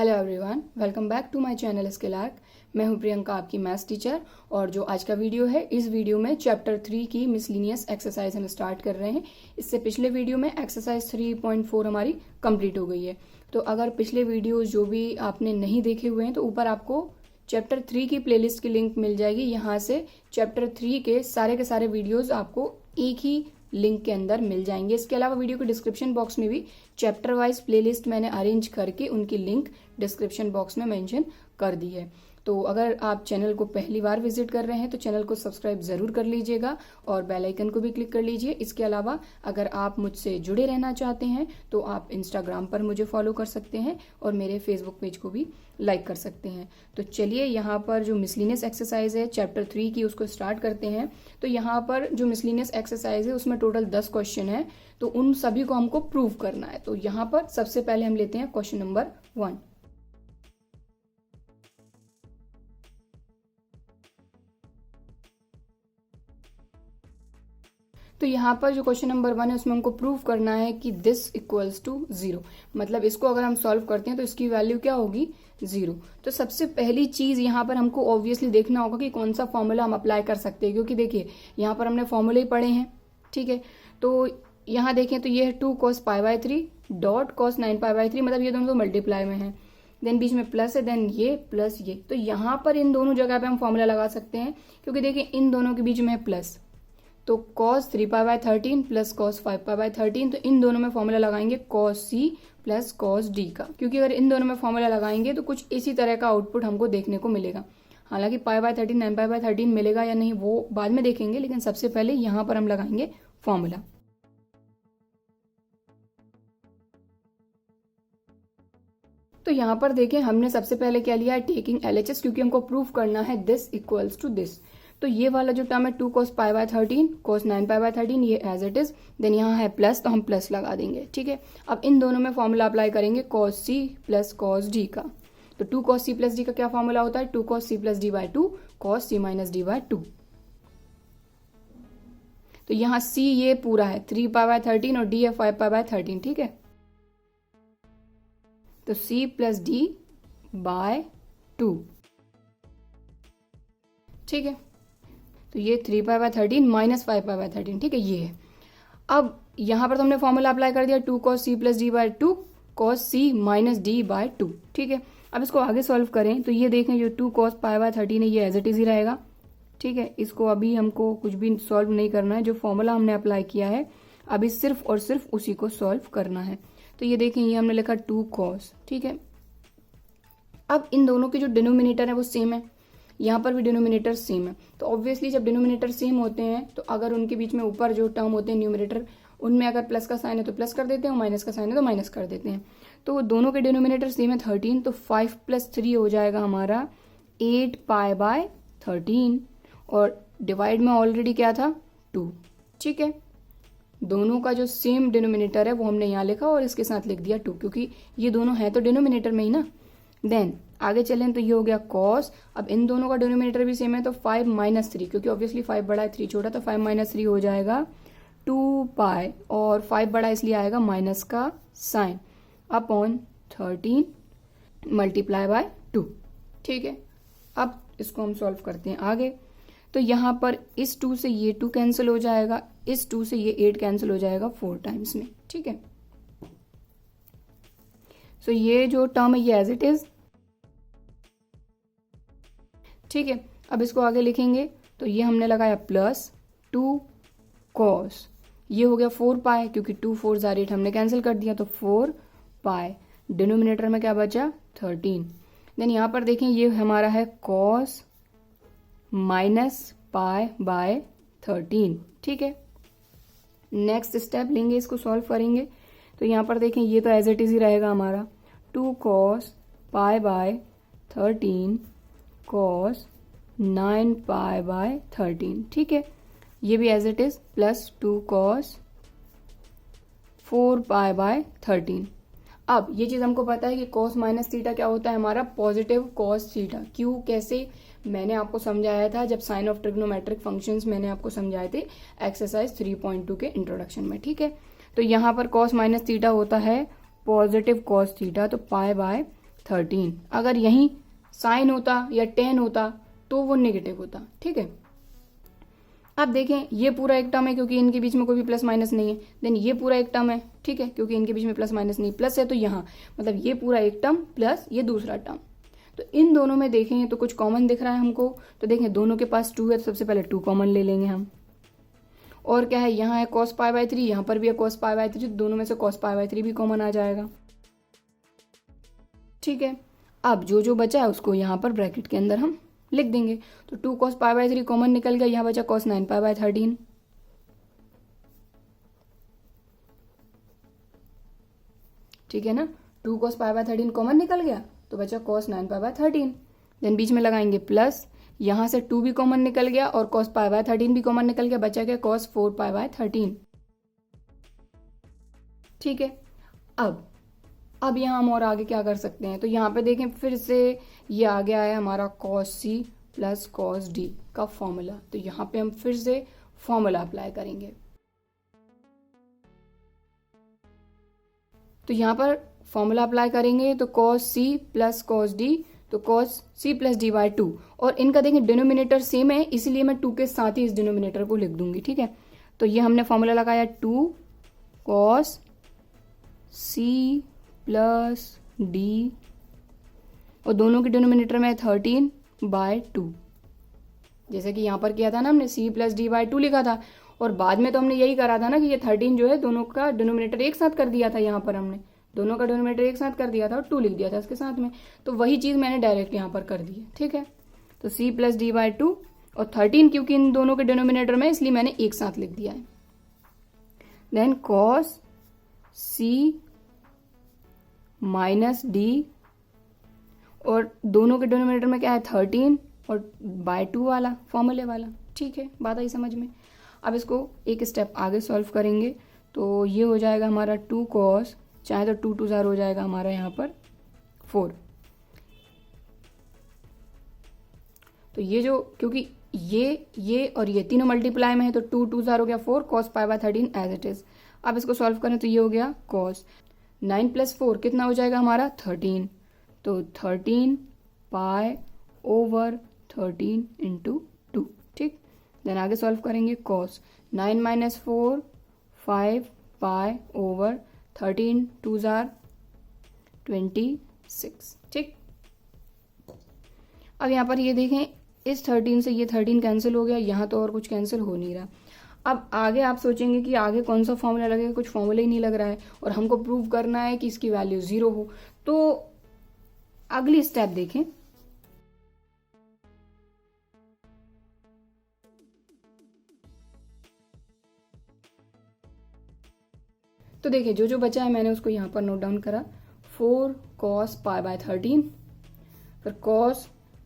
Hello everyone, welcome back to my channel skill arc. मैं हूं प्रियंका, आपकी मैथ्स टीचर। और जो आज का वीडियो है, इस वीडियो में चैप्टर 3 की मिसलिनियस एक्सरसाइज हम स्टार्ट कर रहे हैं। इससे पिछले वीडियो में एक्सरसाइज 3.4 हमारी कंप्लीट हो गई है। तो अगर पिछले वीडियो जो भी आपने नहीं देखे हुए हैं तो ऊपर आपको चैप्टर 3 की प्लेलिस्ट की लिंक मिल जाएगी। यहाँ से चैप्टर 3 के सारे वीडियोज आपको एक ही लिंक के अंदर मिल जाएंगे। इसके अलावा वीडियो के डिस्क्रिप्शन बॉक्स में भी चैप्टर वाइज प्लेलिस्ट मैंने अरेंज करके उनकी लिंक डिस्क्रिप्शन बॉक्स में मेंशन कर दी है। तो अगर आप चैनल को पहली बार विजिट कर रहे हैं तो चैनल को सब्सक्राइब जरूर कर लीजिएगा और बेल आइकन को भी क्लिक कर लीजिए। इसके अलावा अगर आप मुझसे जुड़े रहना चाहते हैं तो आप इंस्टाग्राम पर मुझे फॉलो कर सकते हैं और मेरे फेसबुक पेज को भी लाइक कर सकते हैं। तो चलिए यहाँ पर जो मिसलिनियस एक्सरसाइज है चैप्टर 3 की, उसको स्टार्ट करते हैं। तो यहाँ पर जो मिसलिनियस एक्सरसाइज है उसमें टोटल 10 क्वेश्चन है, तो उन सभी को हमको प्रूव करना है। तो यहाँ पर सबसे पहले हम लेते हैं क्वेश्चन नंबर 1। तो यहाँ पर जो क्वेश्चन नंबर 1 है उसमें हमको प्रूव करना है कि दिस इक्वल्स टू 0, मतलब इसको अगर हम सॉल्व करते हैं तो इसकी वैल्यू क्या होगी, 0। तो सबसे पहली चीज यहाँ पर हमको ऑब्वियसली देखना होगा कि कौन सा फॉर्मूला हम अप्लाई कर सकते हैं, क्योंकि देखिए यहाँ पर हमने फॉर्मूले ही पढ़े हैं, ठीक है। तो यहाँ देखें तो ये है 2 cos π/3 डॉट cos 9 π/3, मतलब ये दोनों तो मल्टीप्लाई में है, देन बीच में प्लस है, देन ये प्लस ये। तो यहाँ पर इन दोनों जगह पे हम फॉर्मूला लगा सकते हैं, क्योंकि देखिए इन दोनों के बीच में है प्लस। तो cos 3π/13 प्लस cos 5π/13, तो इन दोनों में फॉर्मूला लगाएंगे cos c plus cos d का, क्योंकि अगर इन दोनों में फॉर्मूला लगाएंगे तो कुछ इसी तरह का आउटपुट हमको देखने को मिलेगा। हालांकि π/13 9π/13 मिलेगा या नहीं वो बाद में देखेंगे, लेकिन सबसे पहले यहाँ पर हम लगाएंगे फॉर्मूला। तो यहाँ पर देखें हमने सबसे पहले क्या लिया है, टेकिंग LHS, क्योंकि हमको प्रूव करना है दिस इक्वल्स टू दिस। तो ये वाला जो टर्म है 2 cos π/13 cos 9 π/13 ये एज इट इज, देन यहाँ है प्लस तो हम प्लस लगा देंगे, ठीक है। अब इन दोनों में फॉर्मूला अप्लाई करेंगे cos c plus cos d का। तो 2 cos c प्लस d का क्या फॉर्मूला होता है, 2 cos c plus d/2 cos c minus d/2। तो यहाँ c ये पूरा है 3π/13 और d है 5π/13, ठीक है। तो c प्लस d/2, ठीक है। तो ये 3π/13 माइनस 5π/13, ठीक है, ये है। अब यहां पर तो हमने फॉर्मूला अप्लाई कर दिया 2 cos c plus d/2 cos c minus d/2, ठीक है। अब इसको आगे सॉल्व करें तो ये देखें जो 2 cos π/13 है ये एज इट इज ही रहेगा, ठीक है। इसको अभी हमको कुछ भी सॉल्व नहीं करना है, जो फॉर्मूला हमने अप्लाई किया है अभी सिर्फ और सिर्फ उसी को सॉल्व करना है। तो ये देखें ये हमने लिखा 2 cos, ठीक है। अब इन दोनों के जो डिनोमिनेटर है वो सेम है, यहाँ पर भी डिनोमिनेटर सेम है। तो ऑब्वियसली जब डिनोमिनेटर सेम होते हैं तो अगर उनके बीच में ऊपर जो टर्म होते हैं न्यूमरेटर, उनमें अगर प्लस का साइन है तो प्लस कर देते हैं और माइनस का साइन है तो माइनस कर देते हैं। तो दोनों के डिनोमिनेटर सेम है 13, तो 5 + 3 हो जाएगा हमारा 8π/13, और डिवाइड में ऑलरेडी क्या था 2, ठीक है। दोनों का जो सेम डिनोमिनेटर है वो हमने यहाँ लिखा और इसके साथ लिख दिया 2, क्योंकि ये दोनों है तो डिनोमिनेटर में ही ना। देन आगे चलें तो ये हो गया cos। अब इन दोनों का डिनोमिनेटर भी सेम है तो 5 - 3, क्योंकि ऑब्वियसली 5 बड़ा है 3 छोटा, तो 5 - 3 हो जाएगा 2π, और 5 बड़ा इसलिए आएगा माइनस का साइन अपॉन 13 मल्टीप्लाई बाय 2, ठीक है। अब इसको हम सॉल्व करते हैं आगे। तो यहाँ पर इस 2 से ये 2 कैंसिल हो जाएगा, इस 2 से ये 8 कैंसिल हो जाएगा 4 टाइम्स में, ठीक है। सो ये जो टर्म है ये एज इट इज, ठीक है। अब इसको आगे लिखेंगे तो ये हमने लगाया प्लस 2 cos, ये हो गया 4π, क्योंकि 2 4 = 8 हमने कैंसिल कर दिया, तो 4π। डिनोमिनेटर में क्या बचा 13। देन यहाँ पर देखें ये हमारा है cos -π/13, ठीक है। नेक्स्ट स्टेप लेंगे, इसको सॉल्व करेंगे। तो यहाँ पर देखें ये तो एज इट इज ही रहेगा हमारा 2 cos π/13 cos 9π/13, ठीक है। ये भी as it is plus 2 cos 4π/13। अब ये चीज हमको पता है कि cos माइनस थीटा क्या होता है हमारा, पॉजिटिव cos थीटा। क्यों, कैसे, मैंने आपको समझाया था जब साइन ऑफ ट्रिग्नोमेट्रिक फंक्शंस मैंने आपको समझाए थे एक्सरसाइज 3.2 के इंट्रोडक्शन में, ठीक है। तो यहाँ पर cos माइनस थीटा होता है पॉजिटिव cos थीटा, तो π/13 13। अगर यहीं साइन होता या टेन होता तो वो नेगेटिव होता, ठीक है। अब देखें ये पूरा एक टर्म है क्योंकि इनके बीच में कोई भी प्लस माइनस नहीं है, देन ये पूरा एक टर्म है, ठीक है, क्योंकि इनके बीच में प्लस माइनस नहीं, प्लस है तो यहाँ मतलब ये पूरा एक टर्म प्लस ये दूसरा टर्म। तो इन दोनों में देखें तो कुछ कॉमन दिख रहा है हमको, तो देखें दोनों के पास 2 है तो सबसे पहले 2 कॉमन ले लेंगे हम। और क्या है, यहाँ है cos π/3, यहाँ पर भी है cos π/3, दोनों में से cos π/3 भी कॉमन आ जाएगा, ठीक है। अब जो जो बचा है उसको यहाँ पर ब्रैकेट के अंदर हम लिख देंगे। तो 2 cos π/3 कॉमन निकल गया, यहाँ बचा cos 9π/13, ठीक है ना। 2 cos π/13 कॉमन निकल गया तो बचा cos 9π/13। देन बीच में लगाएंगे प्लस, यहाँ से 2 भी कॉमन निकल गया और cos π/13 भी कॉमन निकल गया, बचा क्या cos 4π/13, ठीक है। अब यहाँ हम और आगे क्या कर सकते हैं, तो यहाँ पे देखें फिर से ये आ गया है हमारा cos c plus cos d का फॉर्मूला। तो यहाँ पे हम फिर से फॉर्मूला अप्लाई करेंगे। तो यहाँ पर फॉर्मूला अप्लाई करेंगे तो cos c plus cos d, तो cos c plus d by 2, और इनका देखें डिनोमिनेटर सेम है इसलिए मैं 2 के साथ ही इस डिनोमिनेटर को लिख दूंगी, ठीक है। तो ये हमने फॉर्मूला लगाया 2 cos c प्लस d, और दोनों के डिनोमिनेटर में 13 बाय 2, जैसे कि यहाँ पर किया था ना हमने c प्लस d बाय 2 लिखा था, और बाद में तो हमने यही करा था ना कि ये 13 जो है दोनों का डिनोमिनेटर एक साथ कर दिया था, यहाँ पर हमने दोनों का डिनोमिनेटर एक साथ कर दिया था और 2 लिख दिया था इसके साथ में, तो वही चीज़ मैंने डायरेक्ट यहाँ पर कर दी है, ठीक है। तो c प्लस d बाय 2 और 13 क्योंकि इन दोनों के डिनोमिनेटर में इसलिए मैंने एक साथ लिख दिया है। Then cos c minus d, और दोनों के डिनोमिनेटर में क्या है 13 और बाय 2 वाला फॉर्मूले वाला, ठीक है, बात आई समझ में। अब इसको एक स्टेप आगे सॉल्व करेंगे तो ये हो जाएगा हमारा 2 cos, चाहे तो 2 2 ज़ार हो जाएगा हमारा यहाँ पर 4। तो ये जो क्योंकि ये और ये तीनों मल्टीप्लाई में है तो 2 2 ज़ार हो गया 4 cos π/13 एज इट इज। अब इसको सॉल्व करें तो ये हो गया cos 9 प्लस 4 कितना हो जाएगा हमारा 13, तो 13 π/13 इंटू 2, ठीक। देन आगे सॉल्व करेंगे cos 9 माइनस 4 5 π/13 2 ज़ार 26, ठीक। अब यहाँ पर ये देखें इस 13 से ये 13 कैंसिल हो गया, यहाँ तो और कुछ कैंसिल हो नहीं रहा। अब आगे आप सोचेंगे कि आगे कौन सा फॉर्मूला लगेगा, कुछ फॉर्मूला ही नहीं लग रहा है और हमको प्रूव करना है कि इसकी वैल्यू 0 हो। तो अगली स्टेप देखें, तो देखिए जो जो बचा है मैंने उसको यहाँ पर नोट डाउन करा। 4 cos π/13, फिर cos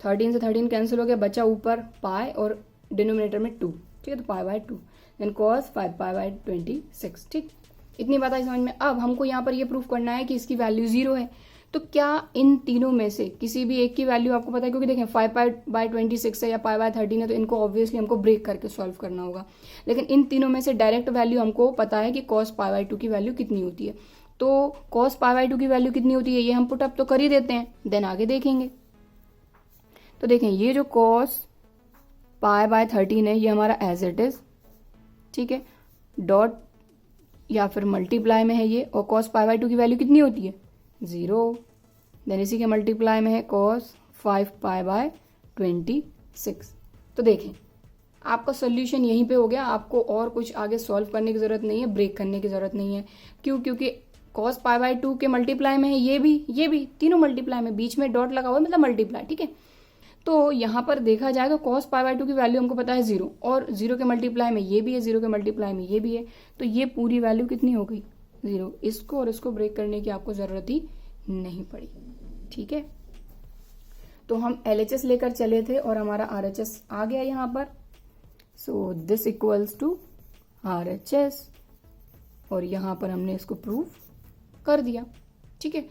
13 से 13 कैंसिल हो गया, बचा ऊपर पाई और डिनोमिनेटर में 2, ठीक है, तो π/2, देन cos 5 π/26, ठीक। इतनी बात आई समझ में। अब हमको यहाँ पर ये प्रूफ करना है कि इसकी वैल्यू 0 है। तो क्या इन तीनों में से किसी भी एक की वैल्यू आपको पता है, क्योंकि देखें 5 π/26 है या π/13 है तो इनको ऑब्वियसली हमको ब्रेक करके सॉल्व करना होगा, लेकिन इन तीनों में से डायरेक्ट वैल्यू हमको पता है कि cos π/2 की वैल्यू कितनी होती है। तो cos π/2 की वैल्यू कितनी होती है ये हम पुट अप तो कर ही देते हैं, देन आगे देखेंगे। तो देखें ये जो cos π/13 है ये हमारा एज इट इज, ठीक है, डॉट या फिर मल्टीप्लाई में है ये, और cos π/2 की वैल्यू कितनी होती है 0, देन इसी के मल्टीप्लाई में है cos 5 π/26। तो देखें आपका सोल्यूशन यहीं पे हो गया, आपको और कुछ आगे सॉल्व करने की जरूरत नहीं है, ब्रेक करने की जरूरत नहीं है। क्यों? क्योंकि cos π/2 के मल्टीप्लाई में है ये भी तीनों मल्टीप्लाई में, बीच में डॉट लगा हुआ है मतलब मल्टीप्लाई, ठीक है। तो यहाँ पर देखा जाए तो cos π/2 की वैल्यू हमको पता है 0, और 0 के मल्टीप्लाई में ये भी है, 0 के मल्टीप्लाई में ये भी है, तो ये पूरी वैल्यू कितनी हो गई 0। इसको और इसको ब्रेक करने की आपको जरूरत ही नहीं पड़ी, ठीक है। तो हम LHS लेकर चले थे और हमारा RHS आ गया यहाँ पर। So this equals to RHS, और यहाँ पर हमने इसको प्रूव कर दिया, ठीक है।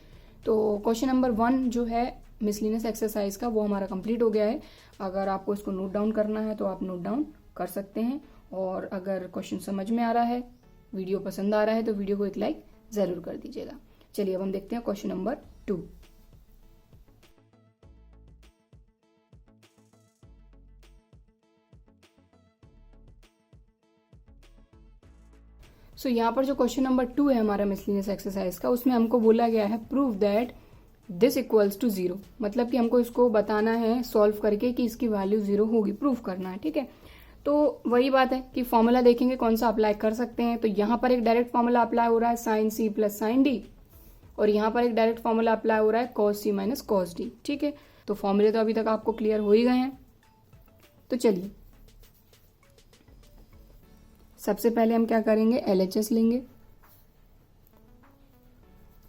तो क्वेश्चन नंबर 1 जो है मिसलिनियस एक्सरसाइज का वो हमारा कंप्लीट हो गया है। अगर आपको इसको नोट डाउन करना है तो आप नोट डाउन कर सकते हैं, और अगर क्वेश्चन समझ में आ रहा है, वीडियो पसंद आ रहा है तो वीडियो को एक लाइक ज़रूर कर दीजिएगा। चलिए अब हम देखते हैं क्वेश्चन नंबर 2। सो यहाँ पर जो क्वेश्चन नंबर 2 है हमारा मिसलिनियस एक्सरसाइज का, उसमें हमको बोला गया है prove that this equals to 0, मतलब कि हमको इसको बताना है सॉल्व करके कि इसकी वैल्यू 0 होगी, प्रूव करना है। ठीक है, तो वही बात है कि फॉर्मूला देखेंगे कौन सा अप्लाई कर सकते हैं। तो यहाँ पर एक डायरेक्ट फॉर्मूला अप्लाई हो रहा है sine C plus sine D, और यहाँ पर एक डायरेक्ट फॉर्मूला अप्लाई हो रहा है cos C minus cos D. ठीक है, तो फॉर्मूले तो अभी तक आपको क्लियर हो ही गए हैं। तो चलिए सबसे पहले हम क्या करेंगे, LHS लेंगे,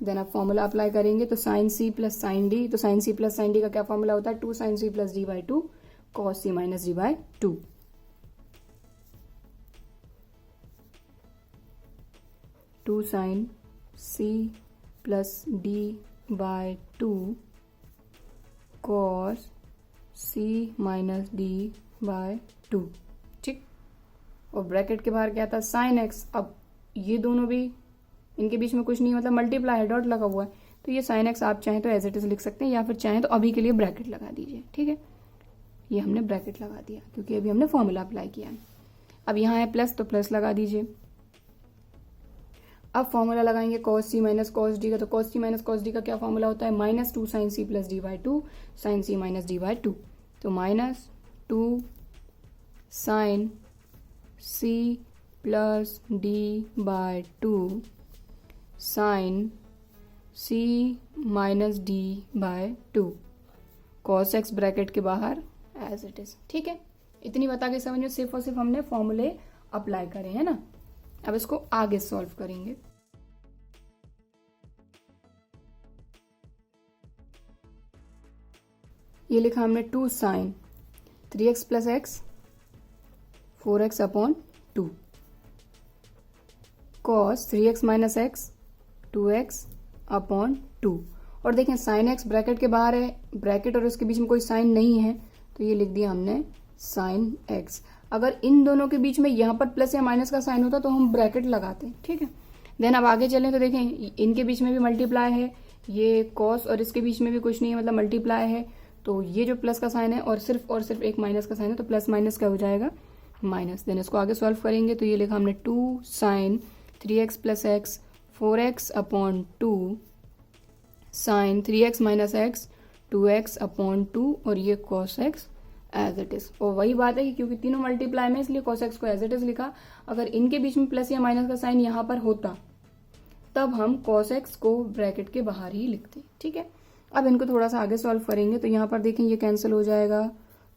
देन आप फॉर्मूला अप्लाई करेंगे। तो sine C plus sine D, तो sine C plus sine D का क्या फॉर्मूला होता है, 2 sine C plus D by 2 cos C minus D by 2। Two sine C plus D by 2 cos C minus D by 2। ठीक, और bracket के बाहर क्या था, साइन एक्स। अब ये दोनों भी, इनके बीच में कुछ नहीं, मतलब मल्टीप्लाई है, डॉट लगा हुआ है, तो ये साइन एक्स आप चाहें तो एज इट इज लिख सकते हैं, या फिर चाहें तो अभी के लिए ब्रैकेट लगा दीजिए। ठीक है, ये हमने ब्रैकेट लगा दिया क्योंकि अभी हमने फॉर्मूला अप्लाई किया है। अब यहाँ है प्लस, तो प्लस लगा दीजिए। अब फॉर्मूला लगाएंगे cos C minus cos D का, तो cos C minus cos D का क्या फॉर्मूला होता है, -2 sine C plus D by 2 sine C minus D by 2। तो -2 sine C plus D by 2 sine C minus D by 2 cos X bracket के बाहर as it is. ठीक है, इतनी बता के समझो, सिर्फ और सिर्फ हमने फॉर्मूले अप्लाई करे हैं ना। अब इसको आगे सॉल्व करेंगे। ये लिखा हमने 2 sine 3x plus X 4x upon 2 cos 3x minus X 2x upon 2। और देखें साइन एक्स ब्रैकेट के बाहर है, ब्रैकेट और उसके बीच में कोई साइन नहीं है, तो ये लिख दिया हमने साइन एक्स। अगर इन दोनों के बीच में यहाँ पर प्लस या माइनस का साइन होता तो हम ब्रैकेट लगाते। ठीक है, देन अब आगे चलें तो देखें इनके बीच में भी मल्टीप्लाई है, ये कॉस और इसके बीच में भी कुछ नहीं है, मतलब मल्टीप्लाई है, तो ये जो प्लस का साइन है और सिर्फ एक माइनस का साइन है, तो प्लस माइनस क्या हो जाएगा, माइनस। देन इसको आगे सॉल्व करेंगे तो ये लिखा हमने 2 sine 3x plus X 4x upon 2 sine 3x minus X 2x upon 2, और ये cos x as it is. और वही बात है कि क्योंकि तीनों मल्टीप्लाई में, इसलिए cos x को एज इट इज लिखा। अगर इनके बीच में प्लस या माइनस का साइन यहाँ पर होता तब हम cos x को ब्रैकेट के बाहर ही लिखते। ठीक है, अब इनको थोड़ा सा आगे सॉल्व करेंगे तो यहाँ पर देखें ये कैंसिल हो जाएगा,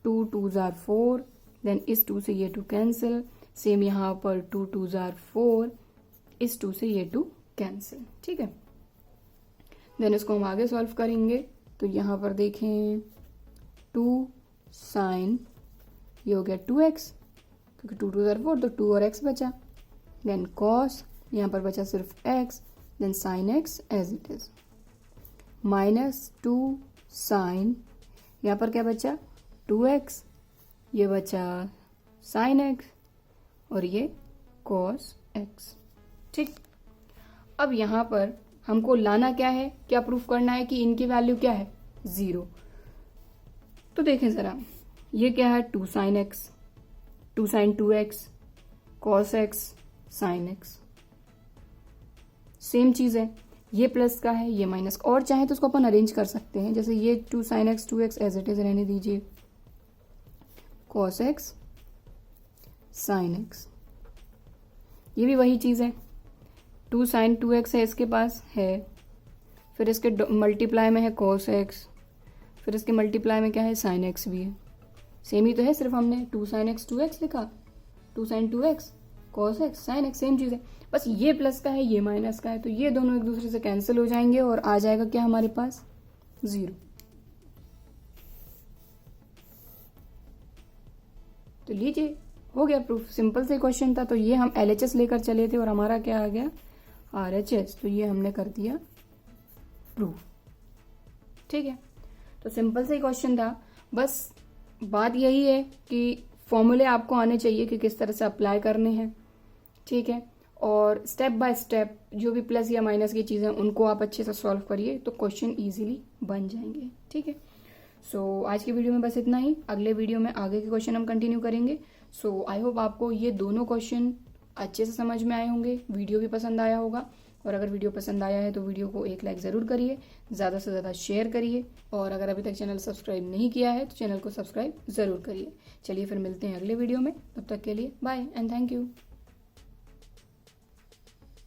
2 2 जार 4, देन इस 2 से ये 2 कैंसिल, सेम यहाँ पर 2 2 जार 4, इस 2 से ये 2 कैंसिल। ठीक है, देन इसको हम आगे सॉल्व करेंगे तो यहाँ पर देखें 2 साइन, ये हो गया 2x, क्योंकि 2 2 जार 4 तो 2 और x बचा, देन कॉस, यहाँ पर बचा सिर्फ x, then sine x as it is, -2 sine, यहाँ पर क्या बचा 2x, ये बचा साइन x, और ये cos x। ठीक, अब यहाँ पर हमको लाना क्या है, क्या प्रूफ करना है कि इनकी वैल्यू क्या है, 0। तो देखें जरा, ये क्या है 2 sine x 2 sine 2x cos x sine x, same चीज है, ये प्लस का है ये माइनस का, और चाहे तो उसको अपन अरेंज कर सकते हैं, जैसे ये 2 sine x 2x as it is रहने दीजिए, cos x साइन x, ये भी वही चीज है, 2 साइन 2x है इसके पास है, फिर इसके मल्टीप्लाई में है cos x, फिर इसके मल्टीप्लाई में क्या है साइन x भी है, सेम ही तो है, सिर्फ हमने 2 साइन x 2x लिखा, 2 sine 2x cos x sine x, same चीज है, बस ये प्लस का है ये माइनस का है, तो ये दोनों एक दूसरे से कैंसिल हो जाएंगे और आ जाएगा क्या हमारे पास 0। तो लीजिए हो गया प्रूफ, सिंपल से क्वेश्चन था। तो ये हम LHS लेकर चले थे और हमारा क्या आ गया RHS, तो ये हमने कर दिया प्रूफ। ठीक है, तो सिंपल से क्वेश्चन था, बस बात यही है कि फॉर्मूले आपको आने चाहिए कि किस तरह से अप्लाई करने हैं। ठीक है, और स्टेप बाय स्टेप जो भी प्लस या माइनस की चीज़ें उनको आप अच्छे से सॉल्व करिए तो क्वेश्चन इजीली बन जाएंगे। ठीक है, सो आज की वीडियो में बस इतना ही, अगले वीडियो में आगे के क्वेश्चन हम कंटिन्यू करेंगे। सो आई होप आपको ये दोनों क्वेश्चन अच्छे से समझ में आए होंगे, वीडियो भी पसंद आया होगा। और अगर वीडियो पसंद आया है तो वीडियो को एक लाइक ज़रूर करिए, ज़्यादा से ज़्यादा शेयर करिए, और अगर अभी तक चैनल सब्सक्राइब नहीं किया है तो चैनल को सब्सक्राइब ज़रूर करिए। चलिए फिर मिलते हैं अगले वीडियो में, तब तक के लिए बाय एंड थैंक यू।